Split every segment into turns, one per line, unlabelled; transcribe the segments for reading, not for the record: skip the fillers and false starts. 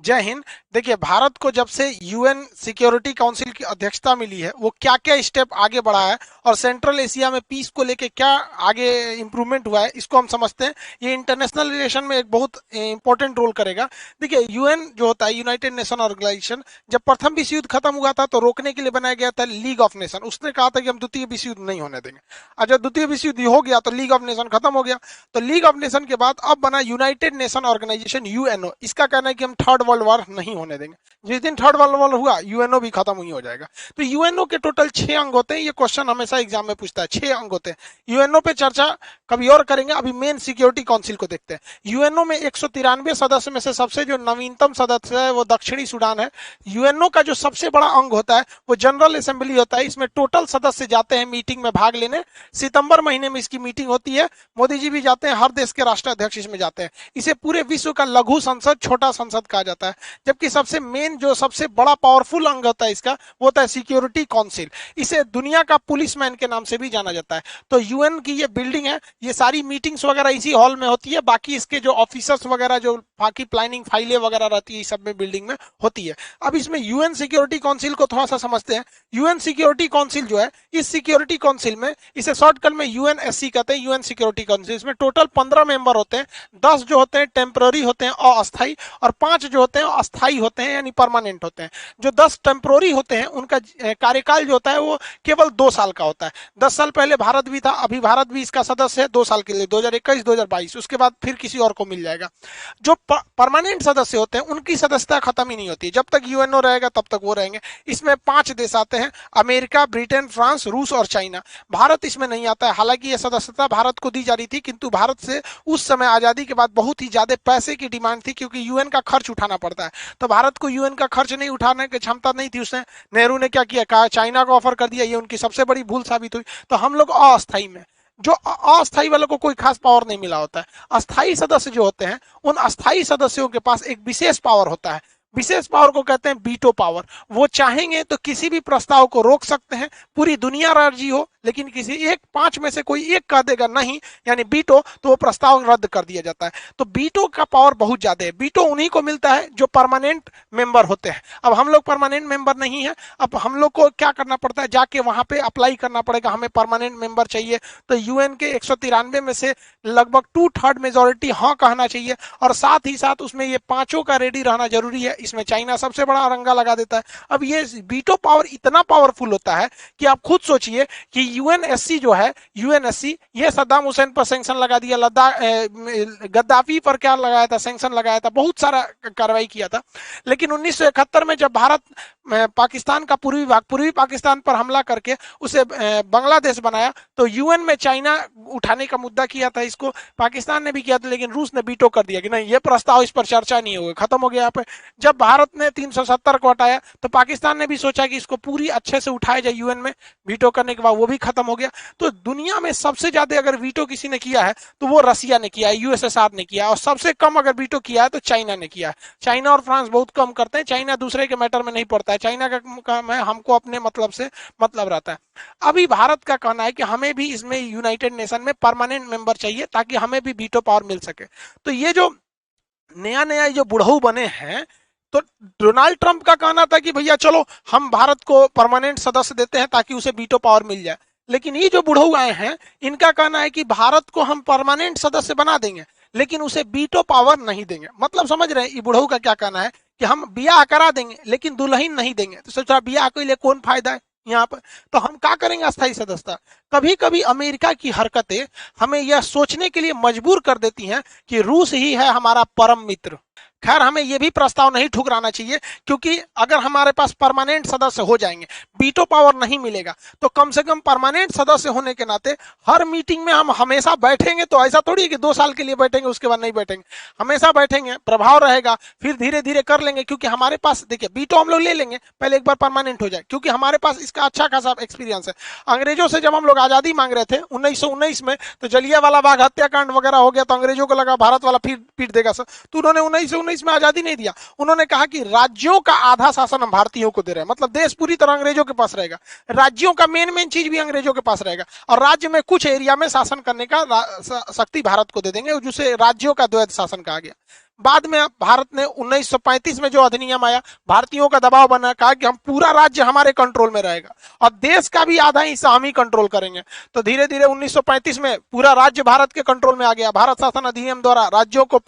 जय हिंद। देखिए, भारत को जब से यूएन सिक्योरिटी काउंसिल की अध्यक्षता मिली है, वो क्या क्या स्टेप आगे बढ़ा है और सेंट्रल एशिया में पीस को लेके क्या आगे इंप्रूवमेंट हुआ है, इसको हम समझते हैं। ये इंटरनेशनल रिलेशन में एक बहुत इंपॉर्टेंट रोल करेगा। देखिए, यूएन जो होता है, यूनाइटेड नेशन ऑर्गेनाइजेशन, जब प्रथम विश्व युद्ध खत्म हुआ था तो रोकने के लिए बनाया गया था लीग ऑफ नेशन। उसने कहा था कि हम द्वितीय विश्व युद्ध नहीं होने देंगे। और जब द्वितीय विश्व युद्ध हो गया तो लीग ऑफ नेशन खत्म हो गया। तो लीग ऑफ नेशन के बाद अब बना यूनाइटेड नेशन ऑर्गेनाइजेशन, यूएनओ। इसका कहना है कि हम थर्ड वर्ल्ड वॉर नहीं होने देंगे। जिस दिन थर्ड वर्ल्ड वॉर हुआ, यूएनओ भी खत्म ही हो जाएगा। तो यूएनओ के टोटल 6 अंग होते हैं। ये क्वेश्चन हमेशा एग्जाम में पूछता है, 6 अंग होते हैं। यूएनओ पे चर्चा कभी और करेंगे, अभी मेन सिक्योरिटी काउंसिल को देखते हैं। यूएनओ में 193 सदस्य में से सबसे जो नवीनतम सदस्य है वो दक्षिणी सूडान है। यूएनओ का जो सबसे बड़ा अंग होता है वो जनरल असेंबली होता है। इसमें टोटल सदस्य जाते हैं मीटिंग में भाग लेने। सितंबर महीने में इसकी मीटिंग होती है। मोदी जी भी जाते हैं, हर देश के राष्ट्राध्यक्ष इसमें जाते हैं। इसे पूरे विश्व का लघु संसद, छोटा संसद कहा जाता है। जबकि सबसे मेन जो सबसे बड़ा पावरफुल अंग होता है इसका, वो होता है सिक्योरिटी काउंसिल। इसे दुनिया का पुलिसमैन के नाम से भी जाना जाता है। तो यूएन की ये बिल्डिंग है, ये सारी मीटिंग्स वगैरह इसी हॉल में होती है। बाकी इसके जो ऑफिसर्स वगैरह, जो बाकी प्लानिंग फाइलें वगैरह रहती है, सब में बिल्डिंग में होती है। अब इसमें यूएन सिक्योरिटी काउंसिल को थोड़ा सा समझते हैं। यूएन सिक्योरिटी काउंसिल जो है, इस सिक्योरिटी काउंसिल में, इसे शॉर्टकट में यूएनएससी कहते हैं, यूएन सिक्योरिटी काउंसिल। इसमें टोटल 15 मेंबर होते हैं। 10 जो होते हैं टेम्पररी होते हैं, अस्थायी, और 5 जो होते हैं अस्थायी होते हैं, यानी परमानेंट होते हैं। जो 10 टेम्पररी होते हैं उनका कार्यकाल जो होता है वो केवल 2 साल का होता है। 10 साल पहले भारत भी था, अभी भारत भी इसका सदस्य है 2 साल के लिए, 2021-2022। उसके बाद फिर किसी और को मिल जाएगा। जो परमानेंट सदस्य होते हैं उनकी सदस्यता खत्म ही नहीं होती। जब तक यूएनओ रहेगा तब तक वो रहेंगे। इसमें 5 देश आते हैं, अमेरिका, ब्रिटेन, फ्रांस, रूस और चाइना। भारत इसमें नहीं आता है। हालांकि यह सदस्यता भारत को दी जा रही थी, किंतु भारत से उस समय आजादी के बाद बहुत ही ज्यादा पैसे की डिमांड थी, क्योंकि यूएन का खर्च उठाना पड़ता है। तो भारत को यूएन का खर्च नहीं उठाने की क्षमता नहीं थी। उसने, नेहरू ने क्या किया, कहा चाइना को ऑफर कर दिया। ये उनकी सबसे बड़ी भूल साबित हुई। तो हम लोग अस्थायी में, जो अस्थायी वालों को कोई खास पावर नहीं मिला होता है। अस्थायी सदस्य जो होते हैं, उन अस्थायी सदस्यों के पास एक विशेष पावर होता है। विशेष पावर को कहते हैं वीटो पावर। वो चाहेंगे तो किसी भी प्रस्ताव को रोक सकते हैं। पूरी दुनिया राजी हो, लेकिन किसी एक 5 में से कोई एक कह देगा नहीं, यानी वीटो, तो वो प्रस्ताव रद्द कर दिया जाता है। तो वीटो का पावर बहुत ज्यादा है। वीटो उन्हीं को मिलता है जो परमानेंट मेंबर होते हैं। अब हम लोग परमानेंट मेंबर नहीं है। अब हम लोग को क्या करना पड़ता है, जाके वहां पे अप्लाई करना पड़ेगा, हमें परमानेंट मेंबर चाहिए। तो यूएन के 193 में से लगभग 2/3 मेजोरिटी हाँ कहना चाहिए, और साथ ही साथ उसमें ये 5 का रेडी रहना जरूरी है। इसमें चाइना सबसे बड़ा अरंगा लगा देता है। अब ये वीटो पावर इतना पावरफुल होता है कि आप खुद सोचिए कि यूएनएससी जो है, यूएनएससी, ये सद्दाम हुसैन पर सैंक्शन लगा दिया, लद्दाख, गद्दाफी पर क्या लगाया था, सैंक्शन लगाया था, बहुत सारा कार्रवाई किया था। लेकिन 1971 में जब भारत पाकिस्तान का पूर्वी पाकिस्तान पर हमला करके उसे बांग्लादेश बनाया, तो यूएन में चाइना उठाने का मुद्दा किया था। इसको पाकिस्तान ने भी किया था, लेकिन रूस ने वीटो कर दिया कि नहीं, ये प्रस्ताव, इस पर चर्चा नहीं होगी, खत्म हो गया यहाँ पे। जब भारत ने 370 को हटाया, तो पाकिस्तान ने भी सोचा कि इसको पूरी अच्छे से उठाया जाए यूएन में। वीटो करने के बाद वो भी खत्म हो गया। तो दुनिया में सबसे ज्यादा अगर वीटो किसी ने किया है तो वो रसिया ने किया है, यूएसएसआर ने किया है। और सबसे कम अगर वीटो किया है तो चाइना ने किया है। चाइना और फ्रांस बहुत कम करते हैं। चाइना दूसरे के मैटर में नहीं पड़ता है। चाइना का काम है, हमको अपने मतलब से मतलब रहता है। अभी भारत का कहना है कि हमें भी इसमें यूनाइटेड नेशन में परमानेंट मेंबर चाहिए, ताकि हमें भी वीटो पावर मिल सके। तो ये जो नया नया जो बुढ़ऊ बने हैं, तो डोनाल्ड ट्रंप का कहना था कि भैया चलो हम भारत को परमानेंट सदस्य देते हैं ताकि उसे वीटो पावर मिल जाए। लेकिन ये जो बुढ़ऊ आए हैं, इनका कहना है कि भारत को हम परमानेंट सदस्य बना देंगे, लेकिन उसे वीटो पावर नहीं देंगे। मतलब समझ रहे हैं ये बुढ़ऊ का क्या कहना है, कि हम ब्याह करा देंगे लेकिन दुल्हन नहीं देंगे। तो सोचा ब्याह के लिए कौन फायदा है यहाँ पर, तो हम क्या करेंगे, अस्थायी सदस्यता। कभी कभी अमेरिका की हरकतें हमें यह सोचने के लिए मजबूर कर देती हैं कि रूस ही है हमारा परम मित्र। खैर, हमें यह भी प्रस्ताव नहीं ठुकराना चाहिए, क्योंकि अगर हमारे पास परमानेंट सदस्य हो जाएंगे, वीटो पावर नहीं मिलेगा, तो कम से कम परमानेंट सदस्य होने के नाते हर मीटिंग में हम हमेशा बैठेंगे। तो ऐसा थोड़ी है कि 2 साल के लिए बैठेंगे उसके बाद नहीं बैठेंगे, हमेशा बैठेंगे, प्रभाव रहेगा, फिर धीरे धीरे कर लेंगे। क्योंकि हमारे पास, देखिए, वीटो हम लोग ले लेंगे पहले, एक बार परमानेंट हो जाए, क्योंकि हमारे पास इसका अच्छा खासा एक्सपीरियंस है। अंग्रेजों से जब हम लोग आजादी मांग रहे थे 1919 में, तो जलियांवाला बाग हत्याकांड वगैरह हो गया, तो अंग्रेजों को लगा भारत वाला फिर पीट देगा सर, तो उन्होंने 1919 में आजादी नहीं दिया। उन्होंने कहा कि राज्यों का आधा शासन हम भारतीयों को दे रहे हैं, मतलब देश पूरी तरह अंग्रेजों के पास रहेगा, राज्यों का मेन चीज भी अंग्रेजों के पास रहेगा, और राज्य में कुछ एरिया में शासन करने का शक्ति भारत को दे देंगे, जिसे राज्यों का द्वैध शासन कहा गया। बाद में भारत ने 1935 में जो अधिनियम आया, भारतीयों का दबाव बना, कहा कि हम पूरा राज्य हमारे कंट्रोल में रहेगा और देश का भी आधा हिस्सा हम ही कंट्रोल करेंगे। तो धीरे धीरे 1935 में पूरा राज्य भारत के कंट्रोल में आ गया। भारत शासन अधिनियम द्वारा राज्यों को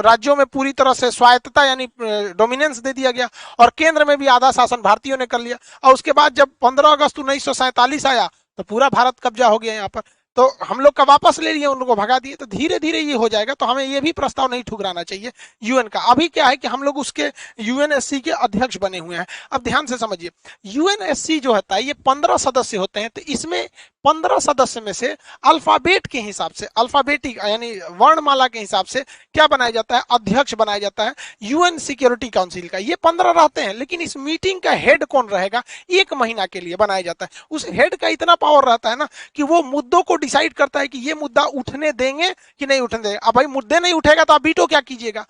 राज्यों में पूरी तरह से स्वायत्तता यानी डोमिनेंस दे दिया गया और केंद्र में भी आधा शासन भारतीयों ने कर लिया। और उसके बाद जब 15 अगस्त 1947 आया तो पूरा भारत कब्जा हो गया यहाँ पर, तो हम लोग का वापस ले लिए, उन लोगों को भगा दिए। तो धीरे धीरे ये हो जाएगा, तो हमें ये भी प्रस्ताव नहीं ठुकराना चाहिए यूएन का। अभी क्या है कि हम लोग उसके यूएनएससी के अध्यक्ष बने हुए हैं। अब ध्यान से समझिए, यूएनएससी जो होता है ये 15 सदस्य होते हैं। तो इसमें 15 सदस्य में से अल्फाबेट के हिसाब से, अल्फाबेटिक यानी वर्णमाला के हिसाब से क्या बनाया जाता है, अध्यक्ष बनाया जाता है यूएन सिक्योरिटी काउंसिल का। ये 15 रहते हैं, लेकिन इस मीटिंग का हेड कौन रहेगा, 1 महीना के लिए बनाया जाता है। उस हेड का इतना पावर रहता है ना कि वो मुद्दों को डिसाइड करता है कि ये मुद्दा उठने देंगे कि नहीं उठने देंगे। अब भाई मुद्दे नहीं उठेगा तो आप वीटो क्या कीजिएगा,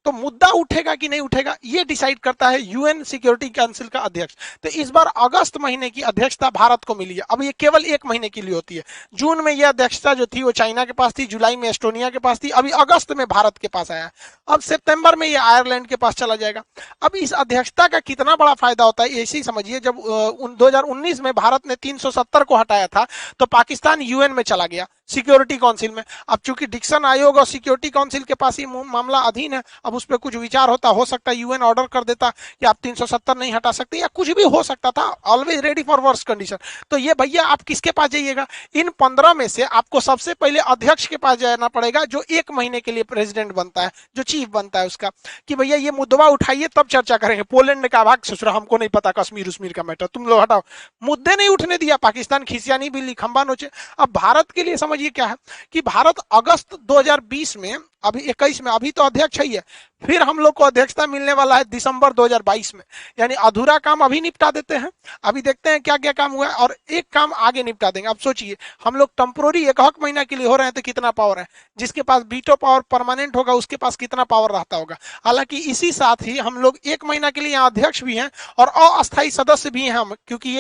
तो मुद्दा उठेगा कि नहीं उठेगा ये डिसाइड करता है यूएन सिक्योरिटी काउंसिल का अध्यक्ष। तो इस बार अगस्त महीने की अध्यक्षता भारत को मिली है। अब ये केवल 1 महीने के लिए होती है। जून में यह अध्यक्षता जो थी वो चाइना के पास थी, जुलाई में एस्टोनिया के पास थी, अभी अगस्त में भारत के पास आया। अब सितंबर में यह आयरलैंड के पास चला जाएगा। अब इस अध्यक्षता का कितना बड़ा फायदा होता है ऐसे ही समझिए, जब 2019 में भारत ने 370 को हटाया था तो पाकिस्तान यूएन में चला गया सिक्योरिटी काउंसिल में। अब चूंकि डिक्सन आयोग और सिक्योरिटी काउंसिल के पास ये मामला अधीन है, अब उस पर कुछ विचार होता, हो सकता है यूएन ऑर्डर कर देता कि आप 370 नहीं हटा सकते, या कुछ भी हो सकता था। Always ready for worse condition. तो ये भैया आप किसके पास जाइएगा, इन 15 में से आपको सबसे पहले अध्यक्ष के पास जाना पड़ेगा, जो 1 महीने के लिए प्रेसिडेंट बनता है, जो चीफ बनता है उसका, कि भैया ये मुद्दा उठाइए तब चर्चा करेंगे। पोलैंड ने कहा भाग ससुरा, हमको नहीं पता कश्मीर उश्मीर का मैटर, तुम लोग हटाओ। मुद्दे नहीं उठने दिया, पाकिस्तान खिसिया नहीं, बिल्ली खंबा नोचे। अब भारत के लिए समझिए क्या है कि भारत अगस्त 2020 में, अभी 21 में, अभी तो अध्यक्ष ही है, फिर हम लोग को अध्यक्षता मिलने वाला है दिसंबर 2022 में। यानी अधूरा काम अभी निपटा देते हैं, अभी देखते हैं क्या क्या काम हुआ है और एक काम आगे निपटा देंगे। अब सोचिए हम लोग टेम्पोररी 1 महीना के लिए हो रहे हैं तो कितना पावर है, जिसके पास वीटो पावर परमानेंट होगा उसके पास कितना पावर रहता होगा। हालांकि इसी साथ ही हम लोग 1 महीना के लिए यहाँ अध्यक्ष भी हैं और अस्थायी सदस्य भी हैं हम, क्योंकि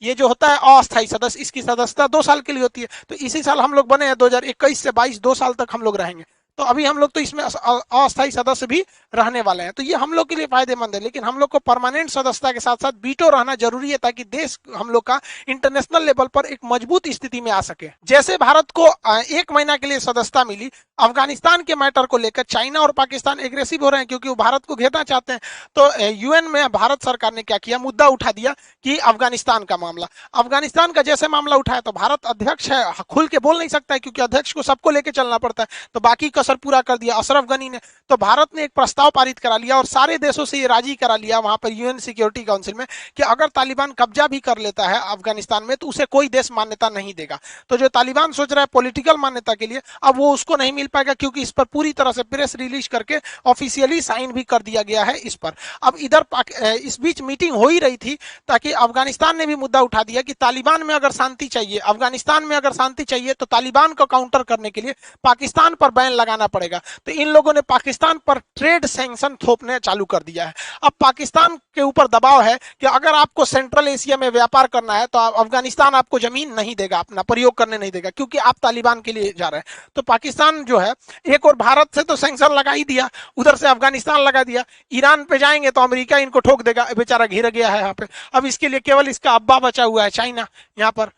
ये जो होता है अस्थायी सदस्य, इसकी सदस्यता 2 साल के लिए होती है। तो इसी साल हम लोग बने हैं 2021 से 22, 2 साल तक हम लोग रहेंगे। तो अभी हम लोग तो इसमें अस्थायी सदस्य भी रहने वाले हैं, तो ये हम लोग के लिए फायदेमंद है। लेकिन हम लोग को परमानेंट सदस्यता के साथ साथ वीटो रहना जरूरी है, ताकि देश हम लोग का इंटरनेशनल लेवल पर एक मजबूत स्थिति में आ सके। जैसे भारत को 1 महीना के लिए सदस्यता मिली, अफगानिस्तान के मैटर को लेकर चाइना और पाकिस्तान एग्रेसिव हो रहे हैं क्योंकि वो भारत को घेरना चाहते हैं। तो यूएन में भारत सरकार ने क्या किया, मुद्दा उठा दिया कि अफगानिस्तान का मामला, अफगानिस्तान का जैसे मामला उठाया तो भारत अध्यक्ष है, खुल के बोल नहीं सकता है क्योंकि अध्यक्ष को सबको लेके चलना पड़ता है, तो बाकी कसर पूरा कर दिया अशरफ गनी ने। तो भारत ने एक प्रस्ताव पारित करा लिया और सारे देशों से ये राजी करा लिया वहां पर यूएन सिक्योरिटी काउंसिल में कि अगर तालिबान कब्जा भी कर लेता है अफगानिस्तान में तो उसे कोई देश मान्यता नहीं देगा। तो जो तालिबान सोच रहा है पॉलिटिकल मान्यता के लिए, अब वो उसको नहीं मिल पाएगा क्योंकि इस पर पूरी तरह से प्रेस रिलीज करके ऑफिशियली साइन भी कर दिया गया है इस पर। अब इधर इस बीच मीटिंग हो ही रही थी ताकि अफगानिस्तान ने भी मुद्दा उठा दिया कि तालिबान में अगर शांति चाहिए, अफगानिस्तान में अगर शांति चाहिए तो तालिबान को काउंटर करने के लिए पाकिस्तान पर बैन लगाना पड़ेगा। तो इन लोगों ने पाकिस्तान पर ट्रेड सैंक्शन थोपने चालू कर दिया है। अब पाकिस्तान के ऊपर दबाव है कि अगर आपको सेंट्रल एशिया में व्यापार करना है तो अफगानिस्तान आपको जमीन नहीं देगा, अपना प्रयोग करने नहीं देगा, क्योंकि आप तालिबान के लिए जा रहे हैं। तो पाकिस्तान जो है एक और भारत से तो सैंक्शन लगा ही दिया, उधर से अफगानिस्तान लगा दिया, ईरान पे जाएंगे तो अमेरिका इनको ठोक देगा, बेचारा घिर गया है यहाँ पे। अब इसके लिए केवल इसका अब्बा बचा हुआ है चाइना। यहाँ पर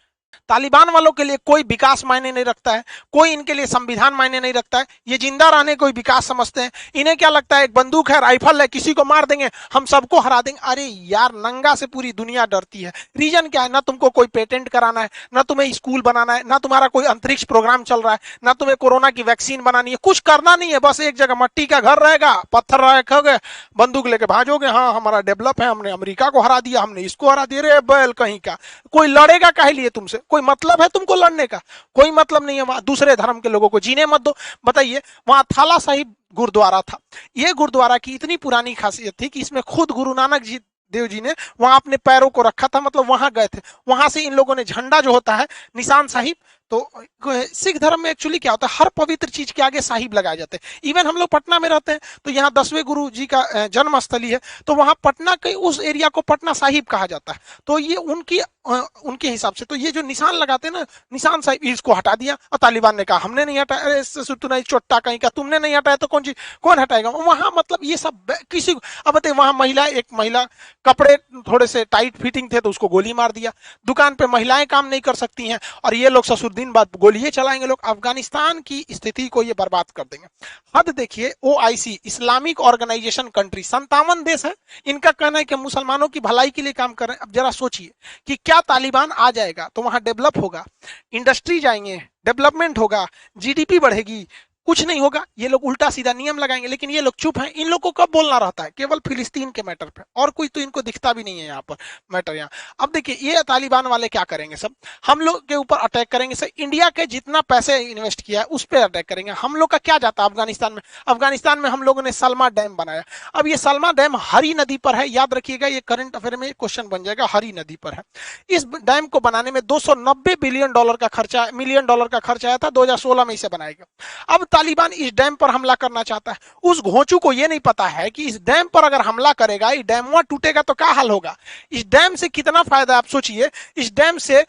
तालिबान वालों के लिए कोई विकास मायने नहीं रखता है, कोई इनके लिए संविधान मायने नहीं रखता है, ये जिंदा रहने कोई विकास समझते हैं। इन्हें क्या लगता है एक बंदूक है, राइफल है, किसी को मार देंगे हम सबको हरा देंगे। अरे यार नंगा से पूरी दुनिया डरती है। रीजन क्या है, ना तुमको कोई पेटेंट कराना है, ना तुम्हें स्कूल बनाना है, ना तुम्हारा कोई अंतरिक्ष प्रोग्राम चल रहा है, ना तुम्हें कोरोना की वैक्सीन बनानी है, कुछ करना नहीं है। बस एक जगह मट्टी का घर रहेगा, पत्थर रखोगे, बंदूक लेके भाजोगे, हाँ हमारा डेवलप है, हमने अमेरिका को हरा दिया, हमने इसको हरा दिया। रे बैल कहीं का, कोई लड़ेगा काहे लिए तुमसे, कोई मतलब है तुमको लड़ने का, कोई मतलब नहीं है। वहां दूसरे धर्म के लोगों को जीने मत दो। बताइए वहां थाला साहिब गुरुद्वारा था, ये गुरुद्वारा की इतनी पुरानी खासियत थी कि इसमें खुद गुरु नानक जी देव जी ने वहां अपने पैरों को रखा था, मतलब वहां गए थे। वहां से इन लोगों ने झंडा जो होता है निशान साहिब, तो सिख धर्म में एक्चुअली क्या होता है, हर पवित्र चीज के आगे साहिब लगाए जाते हैं। इवन हम लोग पटना में रहते हैं तो यहाँ 10वें गुरु जी का जन्म स्थली है, तो वहां पटना के उस एरिया को पटना साहिब कहा जाता है। तो ये उनके हिसाब से तो ये जो निशान लगाते हैं ना, निशान साहिब, इसको हटा दिया और तालिबान ने कहा हमने नहीं हटाया। अरे इससे तू नहीं चोट्टा कहीं का, तुमने नहीं हटाया तो कौन हटाएगा वहां। मतलब ये सब किसी अब बताइए, वहां एक महिला कपड़े थोड़े से टाइट फिटिंग थे तो उसको गोली मार दिया। दुकान पे महिलाएं काम नहीं कर सकती हैं और ये लोग ससुरदीन बाद गोलियां चलाएंगे लोग। अफगानिस्तान की स्थिति को ये बर्बाद कर देंगे। हद देखिए, OIC इस्लामिक ऑर्गेनाइजेशन कंट्री 57 देश है, इनका कहना है कि मुसलमानों की भलाई के लिए काम कर रहे हैं। अब जरा सोचिए कि क्या तालिबान आ जाएगा तो वहां डेवलप होगा, इंडस्ट्री जाएंगे, डेवलपमेंट होगा, GDP बढ़ेगी? कुछ नहीं होगा। ये लोग उल्टा सीधा नियम लगाएंगे, लेकिन ये लोग चुप हैं। इन लोगों को कब बोलना रहता है? केवल फिलिस्तीन के मैटर पे, और कोई तो इनको दिखता भी नहीं है यहाँ पर मैटर। यहाँ अब देखिए ये तालिबान वाले क्या करेंगे, सब हम लोग के ऊपर अटैक करेंगे। सर इंडिया के जितना पैसे इन्वेस्ट किया है उस पर अटैक करेंगे। हम लोग का क्या जाता है अफगानिस्तान में? अफगानिस्तान में हम लोगों ने सलमा डैम बनाया। अब ये सलमा डैम हरी नदी पर है, याद रखिएगा, ये करंट अफेयर में क्वेश्चन बन जाएगा, हरी नदी पर है। इस डैम को बनाने में 290 बिलियन डॉलर का खर्चा, मिलियन डॉलर का खर्चा आया था। 2016 में इसे बनाएगा। अब तालिबान इस डैम पर हमला करना चाहता है। उस घोंचू को यह नहीं पता है कि इस डैम पर अगर हमला करेगा, इस डैम टूटेगा तो क्या हाल होगा। इस डैम से कितना फायदा आप सोचिए। इस डैम से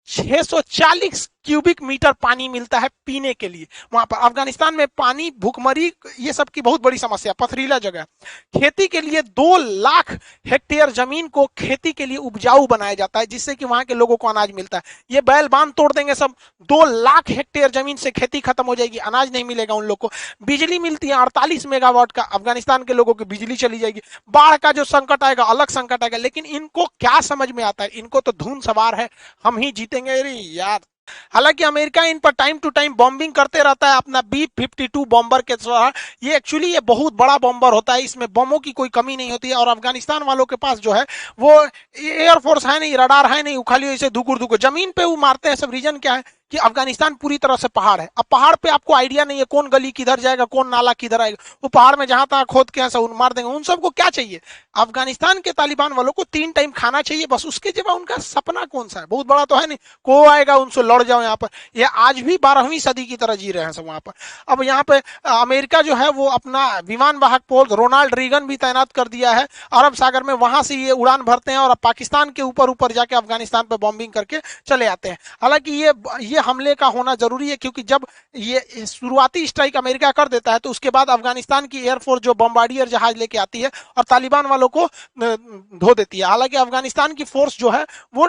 640 क्यूबिक मीटर पानी मिलता है पीने के लिए। वहां पर अफगानिस्तान में पानी, भूखमरी, ये सब की बहुत बड़ी समस्या, पथरीला जगह। खेती के लिए 2 लाख हेक्टेयर जमीन को खेती के लिए उपजाऊ बनाया जाता है, जिससे कि वहां के लोगों को अनाज मिलता है। ये बैल बांध तोड़ देंगे सब, 2 लाख हेक्टेयर जमीन से खेती खत्म हो जाएगी, अनाज नहीं मिलेगा उन लोग को। बिजली मिलती है 48 मेगावाट का, अफगानिस्तान के लोगों की बिजली चली जाएगी। बाढ़ का जो संकट आएगा, अलग संकट आएगा। लेकिन इनको क्या समझ में आता है? इनको तो धुन सवार है, हम ही जीतेंगे। अरे यार, हालांकि अमेरिका इन पर टाइम टू टाइम बॉम्बिंग करते रहता है अपना B-52 बॉम्बर के द्वारा। ये एक्चुअली ये बहुत बड़ा बॉम्बर होता है, इसमें बमों की कोई कमी नहीं होती है। और अफगानिस्तान वालों के पास जो है वो एयरफोर्स है नहीं, रडार है नहीं, खाली ऐसे धुकुर जमीन पे वो मारते हैं सब। रीजन क्या है कि अफगानिस्तान पूरी तरह से पहाड़ है। अब पहाड़ पे आपको आइडिया नहीं है कौन गली किधर जाएगा, कौन नाला किधर आएगा। वो पहाड़ में जहां तहां खोद के ऐसा मार देंगे। उन सबको क्या चाहिए? अफगानिस्तान के तालिबान वालों को 3 टाइम खाना चाहिए बस। उसके जब उनका सपना कौन सा है? बहुत बड़ा तो है नहीं, को आएगा उनसे लड़ जाओ। यहाँ पर ये आज भी 12वीं सदी की तरह जी रहे हैं सब वहां पर। अब यहाँ पे अमेरिका जो है वो अपना विमान वाहक पोत रोनाल्ड रीगन भी तैनात कर दिया है अरब सागर में। वहां से ये उड़ान भरते हैं और पाकिस्तान के ऊपर जाके अफगानिस्तान पे बॉम्बिंग करके चले आते हैं। हालांकि ये हमले का होना जरूरी है, क्योंकि जब ये शुरुआती स्ट्राइक अमेरिका कर देता है तो उसके बाद अफगानिस्तान की एयरफोर्स जो बम्बार्डियर जहाज लेके आती है और तालिबान वालों को धो देती है। हालांकि अफगानिस्तान की फोर्स जो है वो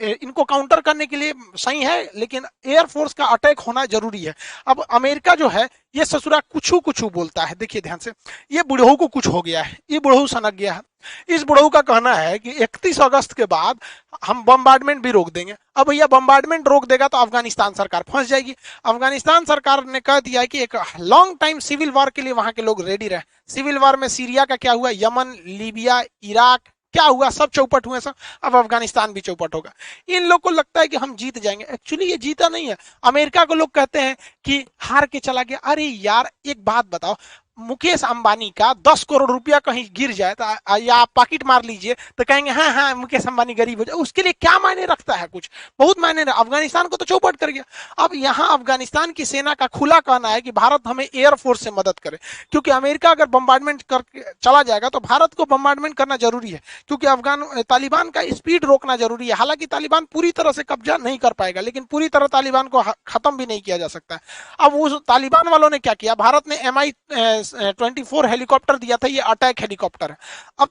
इनको काउंटर करने के लिए सही है, लेकिन एयरफोर्स का अटैक होना जरूरी है। अब अमेरिका जो है ये ससुरा कुछ बोलता है। देखिए ध्यान से, ये बुढ़ऊ को कुछ हो गया है, ये बुढ़ऊ सनक गया है। इस बुढ़ऊ का कहना है कि 31 अगस्त के बाद हम बम्बार्डमेंट भी रोक देंगे। अब भैया बम्बार्डमेंट रोक देगा तो अफगानिस्तान सरकार फंस जाएगी। अफगानिस्तान सरकार ने कह दिया है कि एक लॉन्ग टाइम सिविल वॉर के लिए वहां के लोग रेडी रहे। सिविल वॉर में सीरिया का क्या हुआ, यमन, लीबिया, इराक क्या हुआ, सब चौपट हुए सब। अब अफगानिस्तान भी चौपट होगा। इन लोग को लगता है कि हम जीत जाएंगे, एक्चुअली ये जीता नहीं है। अमेरिका को लोग कहते हैं कि हार के चला गया। अरे यार एक बात बताओ, मुकेश अंबानी का 10 करोड़ रुपया कहीं गिर जाए तो या आप पॉकेट मार लीजिए तो कहेंगे हाँ हाँ मुकेश अंबानी गरीब हो जाए। उसके लिए क्या मायने रखता है? कुछ बहुत मायने। अफगानिस्तान को तो चौपट कर गया। अब यहाँ अफगानिस्तान की सेना का खुला कहना है कि भारत हमें एयरफोर्स से मदद करे, क्योंकि अमेरिका अगर बम्बार्डमेंट करके चला जाएगा तो भारत को बम्बार्डमेंट करना जरूरी है, क्योंकि तालिबान का स्पीड रोकना जरूरी है। हालांकि तालिबान पूरी तरह से कब्जा नहीं कर पाएगा, लेकिन पूरी तरह तालिबान को खत्म भी नहीं किया जा सकता। अब उस तालिबान वालों ने क्या किया, भारत ने MI-24 हेलीकॉप्टर दिया था, ये अटैक हेलीकॉप्टर है। अब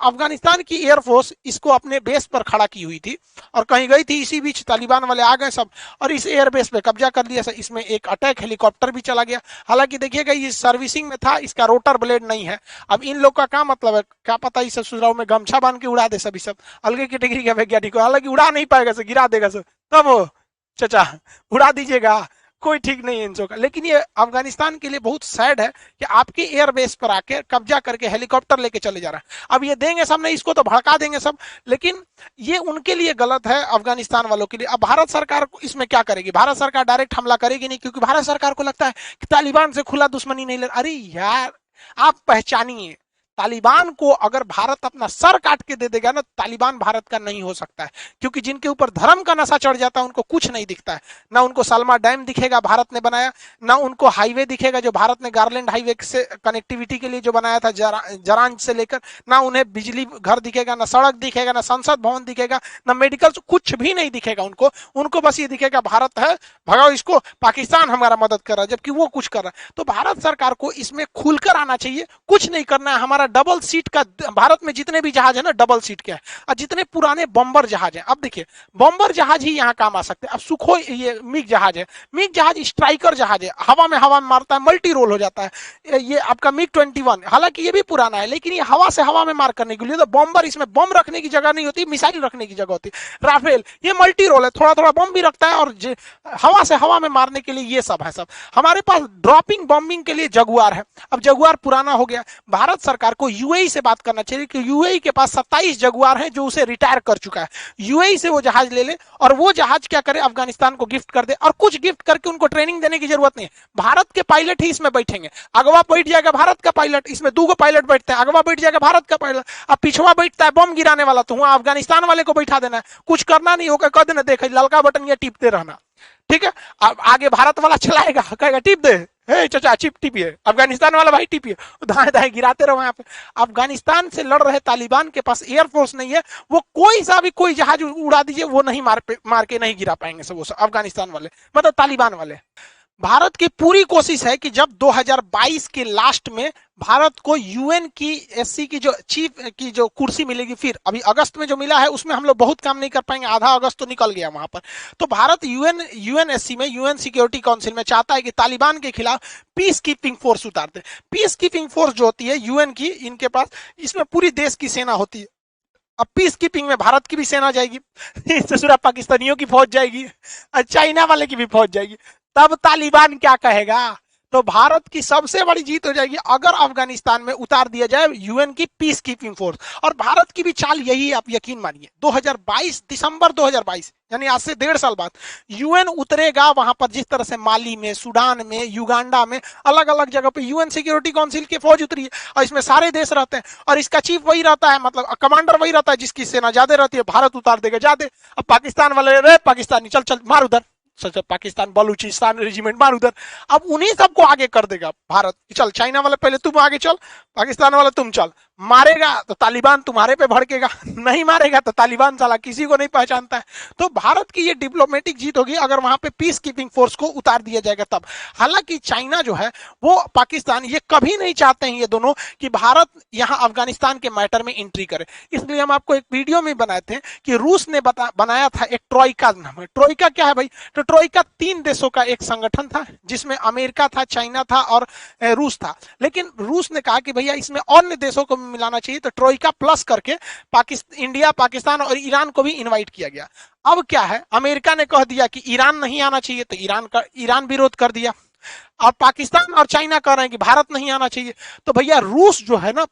अफगानिस्तान की एयरफोर्स इसको अपने बेस पर खड़ा की हुई थी और कहीं गई थी, इसी बीच तालिबान वाले आ गए सब और इस एयरबेस पे कब्जा कर लिया। इसमें एक अटैक हेलीकॉप्टर भी चला गया। हालांकि देखिएगा ये सर्विसिंग में था, इसका रोटर ब्लेड नहीं है। अब इन लोग का क्या मतलब है, क्या पता इस सुझाव में गमछा बांध के उड़ा दे सभी सब अलगे कैटेगरी के वैज्ञानिक। हालांकि उड़ा नहीं पाएगा, से गिरा देगा सब। तब चचा उड़ा दीजिएगा, कोई ठीक नहीं है इन का। लेकिन ये अफगानिस्तान के लिए बहुत सैड है कि आपके एयरबेस पर आके कब्जा करके हेलीकॉप्टर लेके चले जा रहा है। अब ये देंगे सब नहीं, इसको तो भड़का देंगे सब, लेकिन ये उनके लिए गलत है, अफगानिस्तान वालों के लिए। अब भारत सरकार इसमें क्या करेगी? भारत सरकार डायरेक्ट हमला करेगी नहीं, क्योंकि भारत सरकार को लगता है कि तालिबान से खुला दुश्मनी नहीं ले। अरे यार आप पहचानिए, तालिबान को अगर भारत अपना सर काट के दे देगा ना, तालिबान भारत का नहीं हो सकता है, क्योंकि जिनके ऊपर धर्म का नशा चढ़ जाता है उनको कुछ नहीं दिखता है। ना उनको सलमा डैम दिखेगा भारत ने बनाया, ना उनको हाईवे दिखेगा जो भारत ने गारलैंड हाईवे से कनेक्टिविटी के लिए जो बनाया था जरांज से लेकर, ना उन्हें बिजली घर दिखेगा, ना सड़क दिखेगा, ना संसद भवन दिखेगा, ना मेडिकल, कुछ भी नहीं दिखेगा उनको। उनको बस ये दिखेगा भारत है, भगाओ इसको, पाकिस्तान हमारा मदद कर रहा है, जबकि वो कुछ कर रहा है। तो भारत सरकार को इसमें खुलकर आना चाहिए, कुछ नहीं करना है। हमारा डबल सीट का, भारत में जितने भी जहाज है ना डबल सीट के हैं, और जितने पुराने बम्बर जहाज हैं, अब देखिए बम्बर जहाज ही यहाँ काम आ सकते हैं। अब सुखोई ये मिग जहाज है, मिग जहाज स्ट्राइकर जहाज है, हवा में मारता है, मल्टी रोल हो जाता है। ये आपका मिग 21, हालांकि ये भी पुराना है, लेकिन ये हवा से हवा में मार करने के लिए, तो बम्बर इसमें बम रखने की जगह नहीं होती, मिसाइल रखने की जगह होती। राफेल ये मल्टी रोल है, थोड़ा थोड़ा बम भी रखता है और हवा से हवा में मारने के लिए ये सब है। सब हमारे पास ड्रॉपिंग बॉम्बिंग के लिए जगुआर है। अब जगुआर पुराना हो गया, भारत सरकार को यूएई से बात करना चाहिए कि यूएई के पास 27 जगुआर है जो उसे रिटायर कर चुका है। यूएई से वो जहाज ले ले और वो जहाज क्या करे, अफगानिस्तान को गिफ्ट कर दे, और कुछ गिफ्ट करके उनको ट्रेनिंग देने की जरूरत नहीं है। भारत के पायलट ही इसमें बैठेंगे, अगवा बैठ जाएगा भारत का पायलट, इसमें 2 पायलट बैठते हैं, अगवा बैठ जाएगा भारत का पायलट, अब पिछवा बैठता है बम गिराने वाला, तो वहां अफगानिस्तान वाले को बैठा देना है, कुछ करना नहीं होगा, कद न देखे ललका बटन ये टिपते रहना, ठीक है। अब आगे भारत वाला चलाएगा, कहेगा टिप दे, हे चाचा चिप टिपिए, अफगानिस्तान वाला भाई टिपिए, दाएं दाएं गिराते रहो। यहाँ पे अफगानिस्तान से लड़ रहे तालिबान के पास एयरफोर्स नहीं है, वो कोई सा भी कोई जहाज उड़ा दीजिए वो नहीं मार के नहीं गिरा पाएंगे सब, वो अफगानिस्तान वाले मतलब तालिबान वाले। भारत की पूरी कोशिश है कि जब 2022 के लास्ट में भारत को यूएन की एससी की जो चीफ की जो कुर्सी मिलेगी, फिर अभी अगस्त में जो मिला है उसमें हम लोग बहुत काम नहीं कर पाएंगे, आधा अगस्त तो निकल गया वहां पर। तो भारत यूएनएससी में, यूएन सिक्योरिटी काउंसिल में चाहता है कि तालिबान के खिलाफ पीस कीपिंग फोर्स उतार दे। पीस कीपिंग फोर्स जो होती है यूएन की, इनके पास इसमें पूरी देश की सेना होती है। अब पीस कीपिंग में भारत की भी सेना जाएगी, ससुरा पाकिस्तानियों की फौज जाएगी, चाइना वाले की भी फौज जाएगी, तब तालिबान क्या कहेगा? तो भारत की सबसे बड़ी जीत हो जाएगी अगर अफगानिस्तान में उतार दिया जाए यूएन की पीस कीपिंग फोर्स। और भारत की भी चाल यही है, आप यकीन मानिए। 2022 दिसंबर 2022 यानी आज से 1.5 साल बाद यूएन उतरेगा वहां पर, जिस तरह से माली में, सूडान में, युगांडा में, अलग अलग जगह पे यूएन सिक्योरिटी काउंसिल की फौज उतरी है और इसमें सारे देश रहते हैं और इसका चीफ वही रहता है, मतलब कमांडर वही रहता है जिसकी सेना ज्यादा रहती है। भारत उतार देगा ज्यादा। अब पाकिस्तान वाले, रे पाकिस्तानी चल चल मार उधर, पाकिस्तान बलूचिस्तान रेजिमेंट मार उधर, अब उन्हीं सबको आगे कर देगा भारत। चल चाइना वाला पहले तुम आगे चल, पाकिस्तान वाला तुम चल, मारेगा तो तालिबान तुम्हारे पे भड़केगा, नहीं मारेगा तो तालिबान साला किसी को नहीं पहचानता है। तो भारत की ये डिप्लोमेटिक जीत होगी अगर वहां पे पीस कीपिंग फोर्स को उतार दिया जाएगा तब। हालांकि चाइना जो है वो, पाकिस्तान, ये कभी नहीं चाहते हैं ये दोनों कि भारत यहां अफगानिस्तान के मैटर में एंट्री करे। इसलिए हम आपको एक वीडियो में बनाए थे कि रूस ने बनाया था एक ट्रोइका नाम है। ट्रोइका क्या है भाई? तो ट्रोइका 3 देशों का एक संगठन था जिसमें अमेरिका था, चाइना था और रूस था। लेकिन रूस ने कहा कि भैया इसमें अन्य देशों को मिलाना चाहिए, तो ट्रोइका प्लस करके इंडिया, पाकिस्तान और ईरान को भी इनवाइट किया गया। अब क्या है, अमेरिका ने कह दिया कि ईरान नहीं आना चाहिए, तो ईरान विरोध कर दिया। और पाकिस्तान और चाइना कह रहे हैं कि भारत नहीं आना चाहिए। तो भैया रूस जो है ना,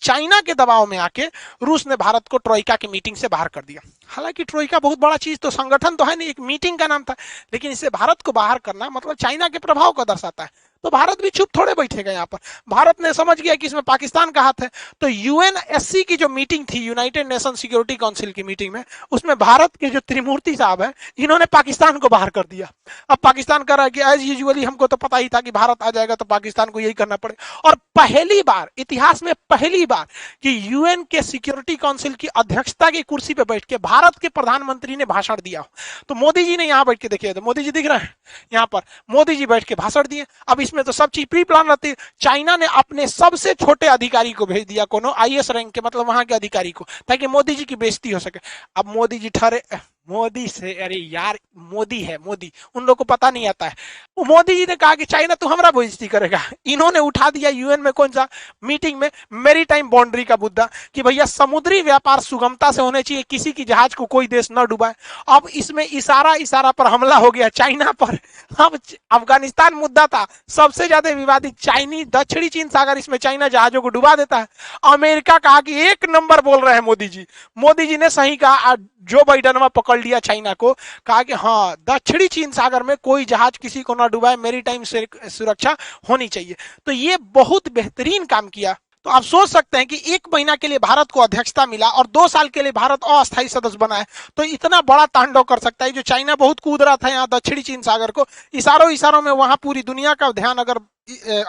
चाइना के दबाव में आके रूस ने भारत को ट्रोइका की मीटिंग से बाहर कर दिया। हालांकि ट्रोइका बहुत बड़ा चीज तो, संगठन तो है नहीं, एक मीटिंग का नाम था, लेकिन इससे भारत को बाहर करना मतलब चाइना के प्रभाव को दर्शाता है। तो भारत भी चुप थोड़े बैठेगा यहाँ पर। भारत ने समझ गया कि इसमें पाकिस्तान का हाथ है। तो यूएनएससी की जो मीटिंग थी, यूनाइटेड नेशन सिक्योरिटी काउंसिल की मीटिंग में, उसमें भारत के जो त्रिमूर्ति साहब है, इन्होंने पाकिस्तान को बाहर कर दिया। अब पाकिस्तान कह रहा है कि एज यूजुअली हमको तो पता ही था कि भारत आ जाएगा तो पाकिस्तान को यही करना पड़ेगा। और पहली बार, इतिहास में पहली बार कि यूएन के सिक्योरिटी काउंसिल की अध्यक्षता की कुर्सी पर बैठ के भारत के प्रधानमंत्री ने भाषण दिया। तो मोदी जी ने यहाँ बैठ के, देखिए तो मोदी जी दिख रहे हैं यहाँ पर, मोदी जी बैठ के भाषण दिए। अब इसमें तो सब चीज प्री प्लान रहती है। चाइना ने अपने सबसे छोटे अधिकारी को भेज दिया, कोनो आईएएस रैंक के, मतलब वहां के अधिकारी को, ताकि मोदी जी की बेइज्जती हो सके। अब मोदी जी ठहरे, मोदी से, अरे यार मोदी है, मोदी, उन लोगों को पता नहीं आता है। मोदी जी ने कहा कि चाइना तू हमारा बेइज्जती करेगा। इन्होंने उठा दिया यूएन में, कौन सा मीटिंग में, मेरी टाइम बाउंड्री का मुद्दा, कि भैया समुद्री व्यापार सुगमता से होने चाहिए, किसी की जहाज को कोई देश न डुबाए। अब इसमें इशारा पर हमला हो गया चाइना पर। अब अफगानिस्तान मुद्दा था सबसे ज्यादा विवादित, दक्षिणी चीन सागर, इसमें चाइना जहाजों को डुबा देता है। अमेरिका कहा कि 1 नंबर बोल रहे हैं मोदी जी। मोदी जी ने सही कहा, जो बाइडन पकड़ लिया चाइना को, कहा कि हाँ दक्षिणी चीन सागर में कोई जहाज किसी को ना डुबाए, मेरी टाइम सुरक्षा होनी चाहिए। तो ये बहुत बेहतरीन काम किया। तो आप सोच सकते हैं कि 1 महीना के लिए भारत को अध्यक्षता मिला और 2 साल के लिए भारत अस्थायी सदस्य बना है, तो इतना बड़ा तांडव कर सकता है। जो चाइना बहुत कूद रहा था यहाँ दक्षिणी चीन सागर को, इशारों इशारों में वहां पूरी दुनिया का ध्यान अगर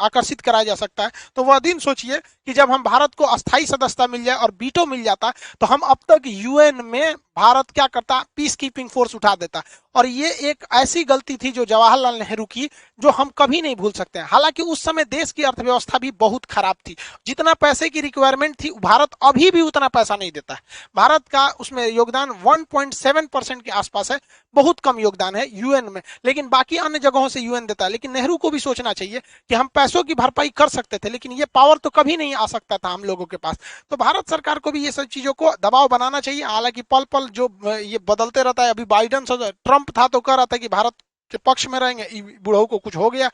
आकर्षित कराया जा सकता है, तो वह दिन सोचिए कि जब हम भारत को अस्थायी सदस्यता मिल जाए और बीटो मिल जाता, तो हम अब तक यूएन में भारत क्या करता, पीस कीपिंग फोर्स उठा देता। और ये एक ऐसी गलती थी जो जवाहरलाल नेहरू की, जो हम कभी नहीं भूल सकते हैं। हालांकि उस समय देश की अर्थव्यवस्था भी बहुत खराब थी, जितना पैसे की रिक्वायरमेंट थी भारत अभी भी उतना पैसा नहीं देता है। भारत का उसमें योगदान 1.7% के आसपास है, बहुत कम योगदान है यूएन में, लेकिन बाकी अन्य जगहों से यूएन देता है। लेकिन नेहरू को भी सोचना चाहिए कि हम पैसों की भरपाई कर सकते थे, लेकिन ये पावर तो कभी नहीं आ सकता था हम लोगों के पास। तो भारत सरकार को भी ये सब चीजों को दबाव बनाना चाहिए। हालांकि पल पल जो ये बदलते रहता है, अभी बाइडन ट्रंप था तो कह रहा था कि भारत के पक्ष में रहेंगे, बुढ़ऊ को कुछ हो गया,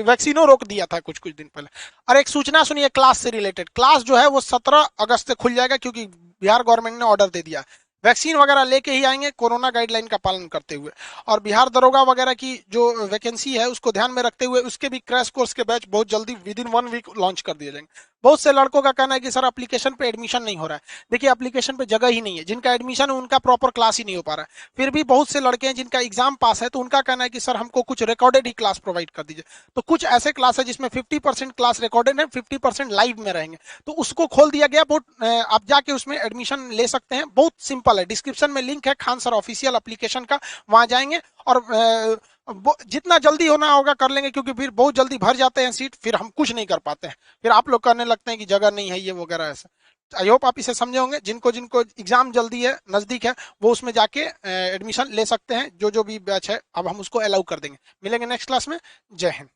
वैक्सीनों रोक दिया था कुछ कुछ दिन पहले। और एक सूचना सुनिए क्लास से रिलेटेड, क्लास जो है वो 17 अगस्त से खुल जाएगा, क्योंकि बिहार गवर्नमेंट ने ऑर्डर दे दिया। वैक्सीन वगैरह लेके ही आएंगे कोरोना गाइडलाइन का पालन करते हुए। और बिहार दरोगा वगैरह की जो वैकेंसी है उसको ध्यान में रखते हुए उसके भी क्रैश कोर्स के बैच बहुत जल्दी विद इन 1 वीक लॉन्च कर दिए जाएंगे। बहुत से लड़कों का कहना है कि सर एप्लीकेशन पे एडमिशन नहीं हो रहा है। देखिए एप्लीकेशन पे जगह ही नहीं है, जिनका एडमिशन है उनका प्रॉपर क्लास ही नहीं हो पा रहा है। फिर भी बहुत से लड़के हैं जिनका एग्जाम पास है, तो उनका कहना है कि सर हमको कुछ रिकॉर्डेड ही क्लास प्रोवाइड कर दीजिए। तो कुछ ऐसे क्लास है जिसमें 50% क्लास रिकॉर्डेड है, 50% लाइव में रहेंगे, तो उसको खोल दिया गया। बहुत आप जाके उसमें एडमिशन ले सकते हैं, बहुत सिंपल है। डिस्क्रिप्शन में लिंक है खान सर ऑफिशियल एप्लीकेशन का, वहां जाएंगे और जितना जल्दी होना होगा कर लेंगे, क्योंकि फिर बहुत जल्दी भर जाते हैं सीट, फिर हम कुछ नहीं कर पाते हैं, फिर आप लोग कहने लगते हैं कि जगह नहीं है ये वगैरह ऐसा। आई होप आप इसे समझे होंगे। जिनको जिनको एग्जाम जल्दी है, नजदीक है, वो उसमें जाके एडमिशन ले सकते हैं। जो जो भी बैच है अब हम उसको अलाउ कर देंगे। मिलेंगे नेक्स्ट क्लास में। जय हिंद।